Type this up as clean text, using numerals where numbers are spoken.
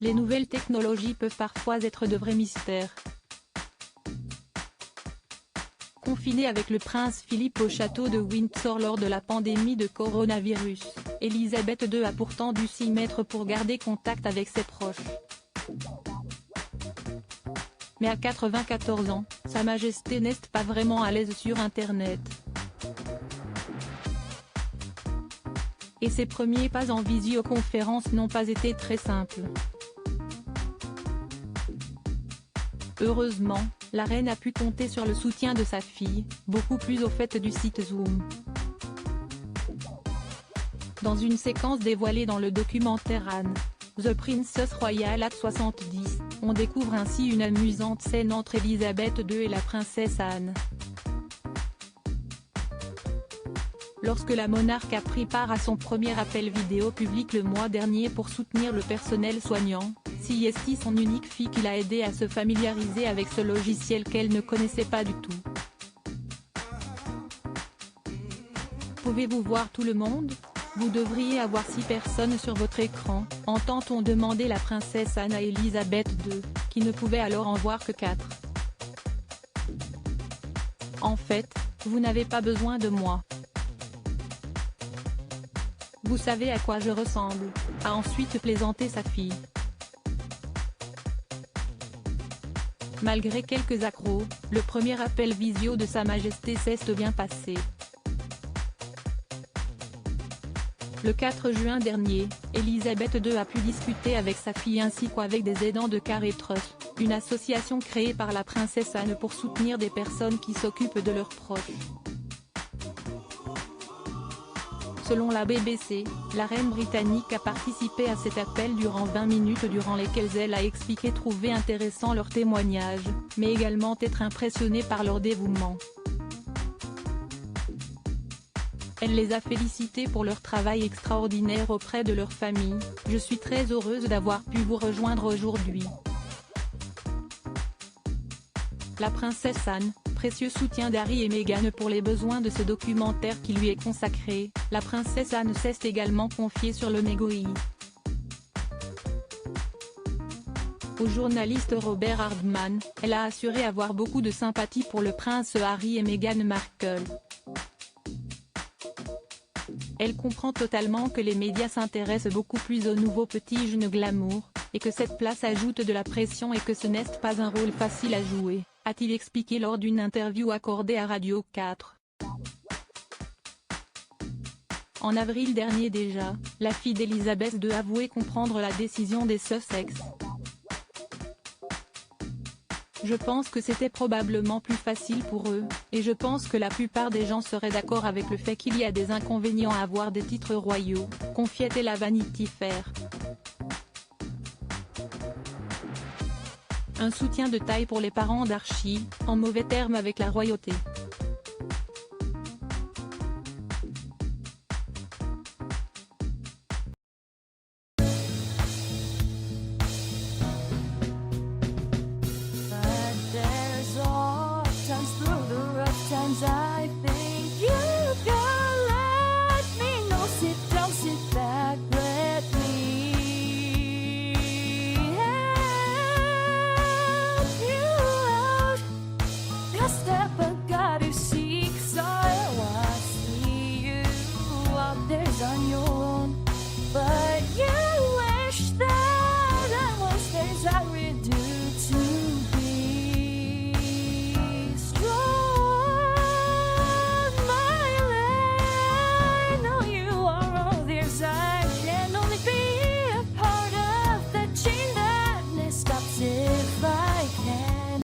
les nouvelles technologies peuvent parfois être de vrais mystères. Confinée avec le prince Philippe au château de Windsor lors de la pandémie de coronavirus, Elisabeth II a pourtant dû s'y mettre pour garder contact avec ses proches. Mais à 94 ans, Sa Majesté n'est pas vraiment à l'aise sur Internet. Et ses premiers pas en visioconférence n'ont pas été très simples. Heureusement, la reine a pu compter sur le soutien de sa fille, beaucoup plus au fait du site Zoom. Dans une séquence dévoilée dans le documentaire Anne, The Princess Royal at 70, on découvre ainsi une amusante scène entre Elisabeth II et la princesse Anne. Lorsque la monarque a pris part à son premier appel vidéo public le mois dernier pour soutenir le personnel soignant, CST, son unique fille qui l'a aidée à se familiariser avec ce logiciel qu'elle ne connaissait pas du tout. Pouvez-vous voir tout le monde ? Vous devriez avoir 6 personnes sur votre écran, entend-on demander la princesse Anne à Elisabeth II, qui ne pouvait alors en voir que 4. En fait, vous n'avez pas besoin de moi. Vous savez à quoi je ressemble, a ensuite plaisanté sa fille. Malgré quelques accros, le premier appel visio de Sa Majesté s'est bien passé. Le 4 juin dernier, Elisabeth II a pu discuter avec sa fille ainsi qu'avec des aidants de Care Trust, une association créée par la princesse Anne pour soutenir des personnes qui s'occupent de leurs proches. Selon la BBC, la reine britannique a participé à cet appel durant 20 minutes durant lesquelles elle a expliqué trouver intéressant leurs témoignages, mais également être impressionnée par leur dévouement. Elle les a félicités pour leur travail extraordinaire auprès de leur famille. Je suis très heureuse d'avoir pu vous rejoindre aujourd'hui. La princesse Anne, précieux soutien d'Harry et Meghan pour les besoins de ce documentaire qui lui est consacré, la princesse Anne s'est également confiée sur le MeGoI. Au journaliste Robert Hardman, elle a assuré avoir beaucoup de sympathie pour le prince Harry et Meghan Markle. Elle comprend totalement que les médias s'intéressent beaucoup plus aux nouveaux petits jeunes glamour, et que cette place ajoute de la pression et que ce n'est pas un rôle facile à jouer, a-t-il expliqué lors d'une interview accordée à Radio 4. En avril dernier déjà, la fille d'Elisabeth II avouait comprendre la décision des Sussex. Je pense que c'était probablement plus facile pour eux, et je pense que la plupart des gens seraient d'accord avec le fait qu'il y a des inconvénients à avoir des titres royaux, confiait-elle à Vanity Fair. Un soutien de taille pour les parents d'Archie, en mauvais termes avec la royauté.